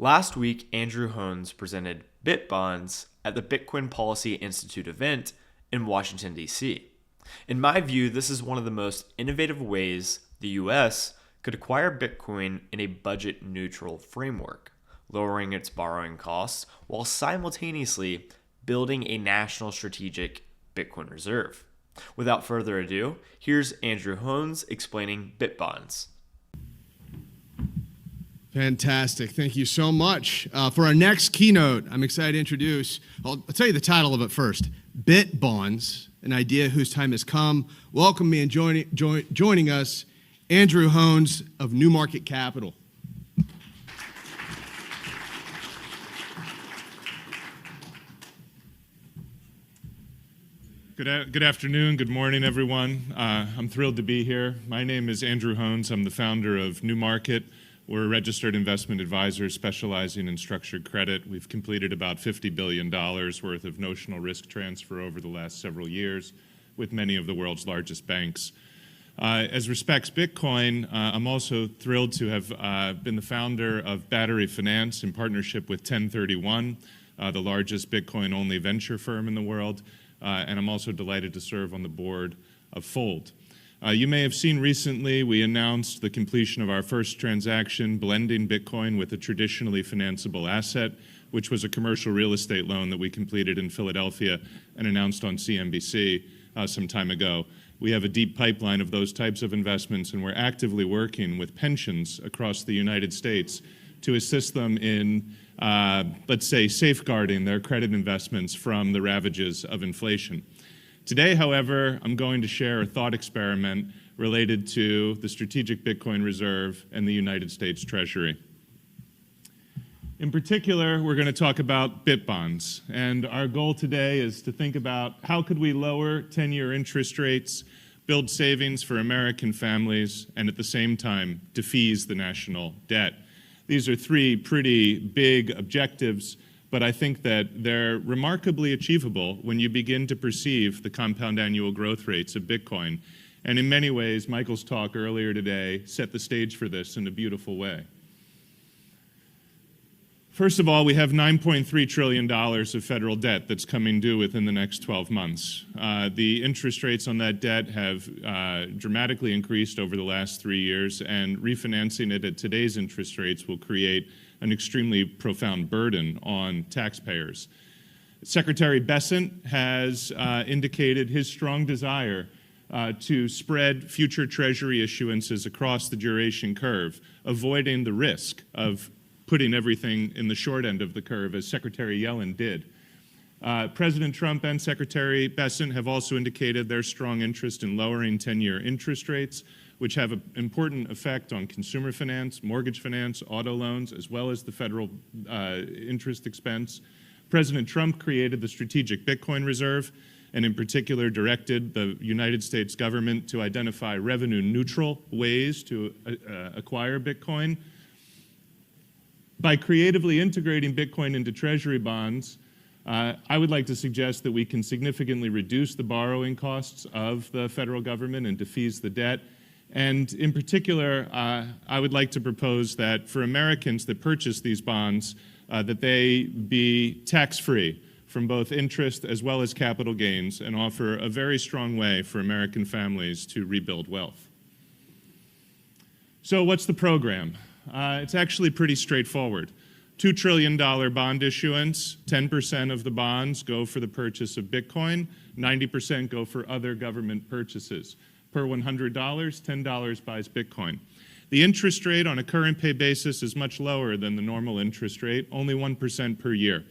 Last week, Andrew Hohns presented BitBonds at the Bitcoin Policy Institute event in Washington, D.C. In my view, this is one of the most innovative ways the U.S. could acquire Bitcoin in a budget-neutral framework, lowering its borrowing costs while simultaneously building a national strategic Bitcoin reserve. Without further ado, here's Andrew Hohns explaining BitBonds. Fantastic. Thank you so much. For our next keynote, I'm excited to introduce, I'll tell you the title of it first, BitBonds, an idea whose time has come. Welcome me and joining us, Andrew Hohns of New Market Capital. Good afternoon, good morning, everyone. I'm thrilled to be here. My name is Andrew Hohns. I'm the founder of New Market. We're a registered investment advisor specializing in structured credit. We've completed about $50 billion worth of notional risk transfer over the last several years with many of the world's largest banks. As respects Bitcoin, I'm also thrilled to have been the founder of Battery Finance in partnership with 1031, the largest Bitcoin-only venture firm in the world. And I'm also delighted to serve on the board of Fold. You may have seen recently we announced the completion of our first transaction blending Bitcoin with a traditionally financeable asset, which was a commercial real estate loan that we completed in Philadelphia and announced on CNBC some time ago. We have a deep pipeline of those types of investments, and we're actively working with pensions across the United States to assist them in, let's say, safeguarding their credit investments from the ravages of inflation. Today, however, I'm going to share a thought experiment related to the Strategic Bitcoin Reserve and the United States Treasury. In particular, we're going to talk about BitBonds, and our goal today is to think about how could we lower 10-year interest rates, build savings for American families, and at the same time, defease the national debt. These are three pretty big objectives, but I think that they're remarkably achievable when you begin to perceive the compound annual growth rates of Bitcoin. And in many ways, Michael's talk earlier today set the stage for this in a beautiful way. First of all, we have $9.3 trillion of federal debt that's coming due within the next 12 months. The interest rates on that debt have dramatically increased over the last 3 years, and refinancing it at today's interest rates will create an extremely profound burden on taxpayers. Secretary Bessent has indicated his strong desire to spread future Treasury issuances across the duration curve, avoiding the risk of putting everything in the short end of the curve, as Secretary Yellen did. President Trump and Secretary Bessent have also indicated their strong interest in lowering 10-year interest rates, which have an important effect on consumer finance, mortgage finance, auto loans, as well as the federal interest expense. President Trump created the Strategic Bitcoin Reserve, and in particular directed the United States government to identify revenue-neutral ways to acquire Bitcoin. By creatively integrating Bitcoin into Treasury bonds, I would like to suggest that we can significantly reduce the borrowing costs of the federal government and defease the debt. And in particular, I would like to propose that for Americans that purchase these bonds, that they be tax-free from both interest as well as capital gains and offer a very strong way for American families to rebuild wealth. So what's the program? It's actually pretty straightforward. $2 trillion bond issuance, 10% of the bonds go for the purchase of Bitcoin, 90% go for other government purchases. Per $100, $10 buys Bitcoin. The interest rate on a current pay basis is much lower than the normal interest rate, only 1% per year.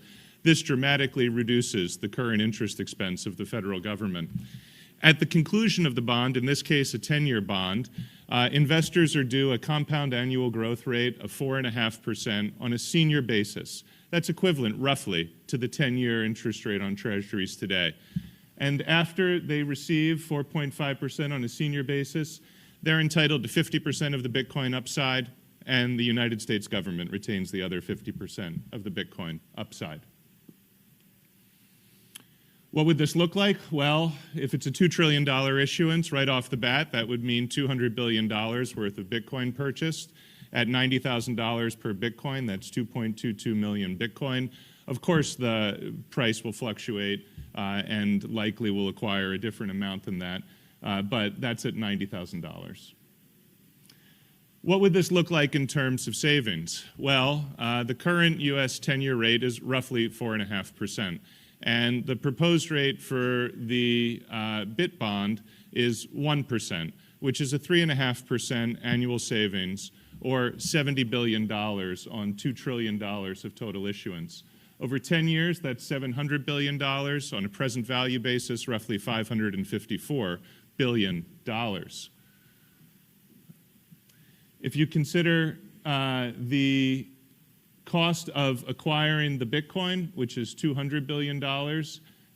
This dramatically reduces the current interest expense of the federal government. At the conclusion of the bond, in this case a 10-year bond, investors are due a compound annual growth rate of 4.5% on a senior basis. That's equivalent, roughly, to the 10-year interest rate on treasuries today. And after they receive 4.5% on a senior basis, they're entitled to 50% of the Bitcoin upside, and the United States government retains the other 50% of the Bitcoin upside. What would this look like? Well, if it's a $2 trillion issuance right off the bat, that would mean $200 billion worth of Bitcoin purchased. at $90,000 per Bitcoin. That's 2.22 million Bitcoin. Of course, the price will fluctuate and likely will acquire a different amount than that, but that's at $90,000. What would this look like in terms of savings? Well, the current US 10-year rate is roughly 4.5%. And the proposed rate for the BitBond is 1%, which is a 3.5% annual savings, or $70 billion on $2 trillion of total issuance. Over 10 years, that's $700 billion. On a present value basis, roughly $554 billion. If you consider the cost of acquiring the Bitcoin, which is $200 billion,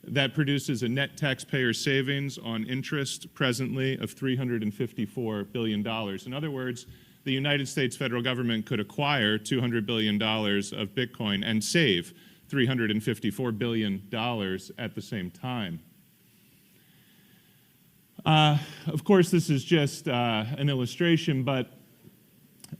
that produces a net taxpayer savings on interest presently of $354 billion. In other words, the United States federal government could acquire $200 billion of Bitcoin and save $354 billion at the same time. Of course, this is just an illustration, but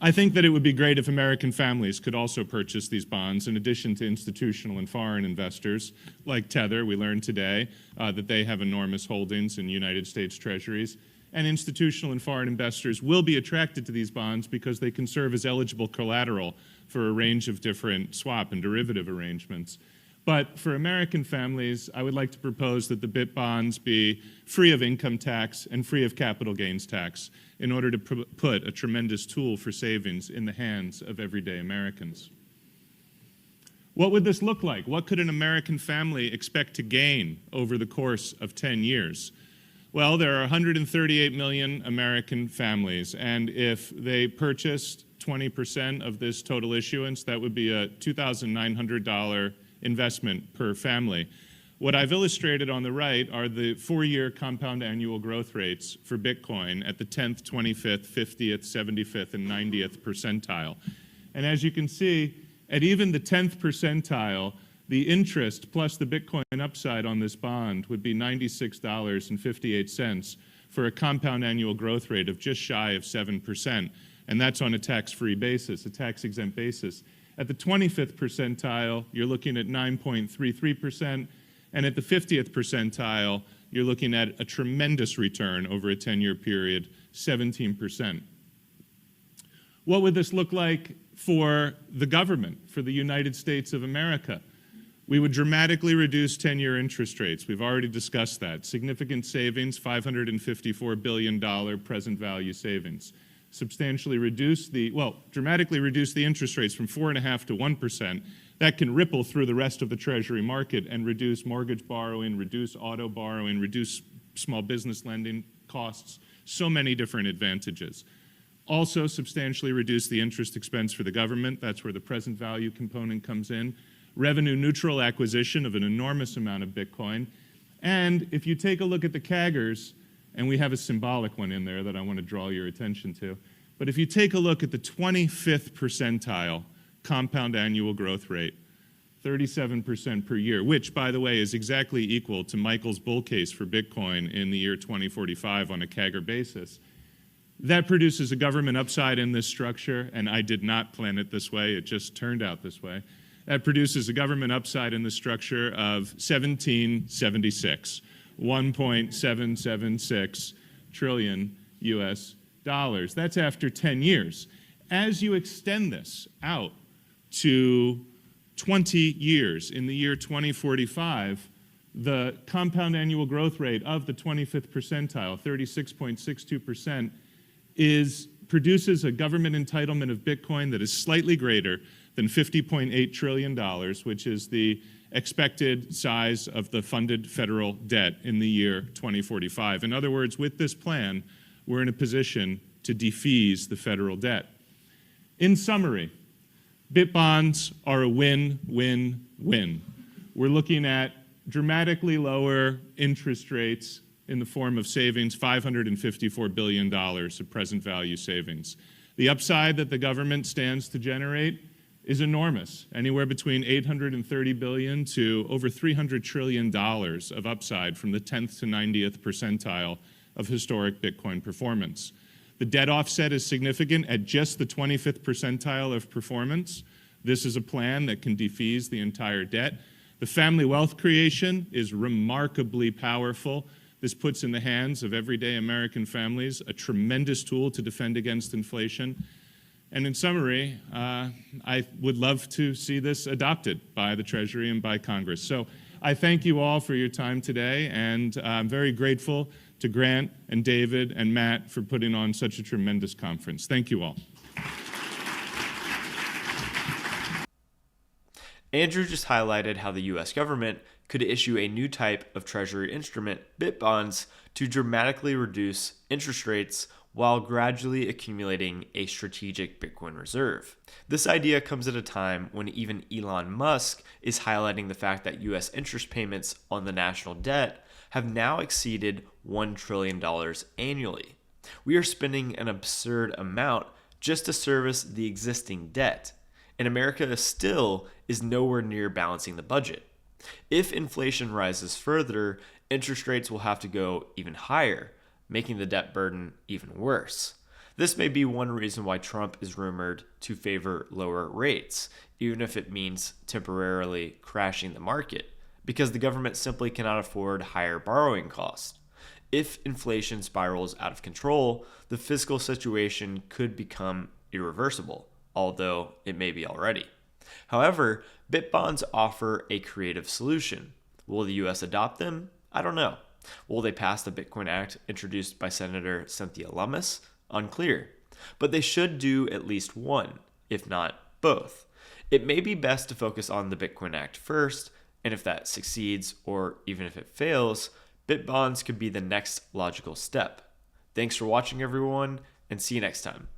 I think that it would be great if American families could also purchase these bonds in addition to institutional and foreign investors. Like Tether, we learned today that they have enormous holdings in United States treasuries. And institutional and foreign investors will be attracted to these bonds because they can serve as eligible collateral for a range of different swap and derivative arrangements. But for American families, I would like to propose that the BitBonds be free of income tax and free of capital gains tax in order to put a tremendous tool for savings in the hands of everyday Americans. What would this look like? What could an American family expect to gain over the course of 10 years? Well, there are 138 million American families, and if they purchased 20% of this total issuance, that would be a $2,900 investment per family. What I've illustrated on the right are the 4-year compound annual growth rates for Bitcoin at the 10th, 25th, 50th, 75th, and 90th percentile. And as you can see, at even the 10th percentile, the interest plus the Bitcoin upside on this bond would be $96.58 for a compound annual growth rate of just shy of 7%. And that's on a tax-free basis, a tax-exempt basis. At the 25th percentile, you're looking at 9.33%, and at the 50th percentile, you're looking at a tremendous return over a 10-year period, 17%. What would this look like for the government, for the United States of America? We would dramatically reduce 10-year interest rates. We've already discussed that. Significant savings, $554 billion present value savings. Substantially reduce dramatically reduce the interest rates from 4.5% to 1%. That can ripple through the rest of the Treasury market and reduce mortgage borrowing, reduce auto borrowing, reduce small business lending costs, so many different advantages. Also substantially reduce the interest expense for the government. That's where the present value component comes in. Revenue neutral acquisition of an enormous amount of Bitcoin. And if you take a look at the CAGRs, and we have a symbolic one in there that I want to draw your attention to. But if you take a look at the 25th percentile compound annual growth rate, 37% per year, which, by the way, is exactly equal to Michael's bull case for Bitcoin in the year 2045 on a CAGR basis, that produces a government upside in this structure, and I did not plan it this way, it just turned out this way. That produces a government upside in the structure of 1776. 1.776 trillion US dollars. That's after 10 years. As you extend this out to 20 years, in the year 2045, the compound annual growth rate of the 25th percentile, 36.62%, produces a government entitlement of Bitcoin that is slightly greater than $50.8 trillion, which is the expected size of the funded federal debt in the year 2045. In other words, with this plan, we're in a position to defease the federal debt. In summary, BitBonds are a win-win-win. We're looking at dramatically lower interest rates in the form of savings, $554 billion of present value savings. The upside that the government stands to generate is enormous, anywhere between $830 billion to over $300 trillion of upside from the 10th to 90th percentile of historic Bitcoin performance. The debt offset is significant at just the 25th percentile of performance. This is a plan that can defease the entire debt. The family wealth creation is remarkably powerful. This puts in the hands of everyday American families a tremendous tool to defend against inflation. And in summary, I would love to see this adopted by the Treasury and by Congress. So I thank you all for your time today, and I'm very grateful to Grant and David and Matt for putting on such a tremendous conference. Thank you all. Andrew just highlighted how the U.S. government could issue a new type of Treasury instrument, BitBonds, to dramatically reduce interest rates while gradually accumulating a strategic Bitcoin reserve. This idea comes at a time when even Elon Musk is highlighting the fact that U.S. interest payments on the national debt have now exceeded $1 trillion annually. We are spending an absurd amount just to service the existing debt, and America still is nowhere near balancing the budget. If inflation rises further, interest rates will have to go even higher, making the debt burden even worse. This may be one reason why Trump is rumored to favor lower rates, even if it means temporarily crashing the market, because the government simply cannot afford higher borrowing costs. If inflation spirals out of control, the fiscal situation could become irreversible, although it may be already. However, BitBonds offer a creative solution. Will the U.S. adopt them? I don't know. Will they pass the Bitcoin Act introduced by Senator Cynthia Lummis? Unclear. But they should do at least one, if not both. It may be best to focus on the Bitcoin Act first, and if that succeeds, or even if it fails, BitBonds could be the next logical step. Thanks for watching, everyone, and see you next time.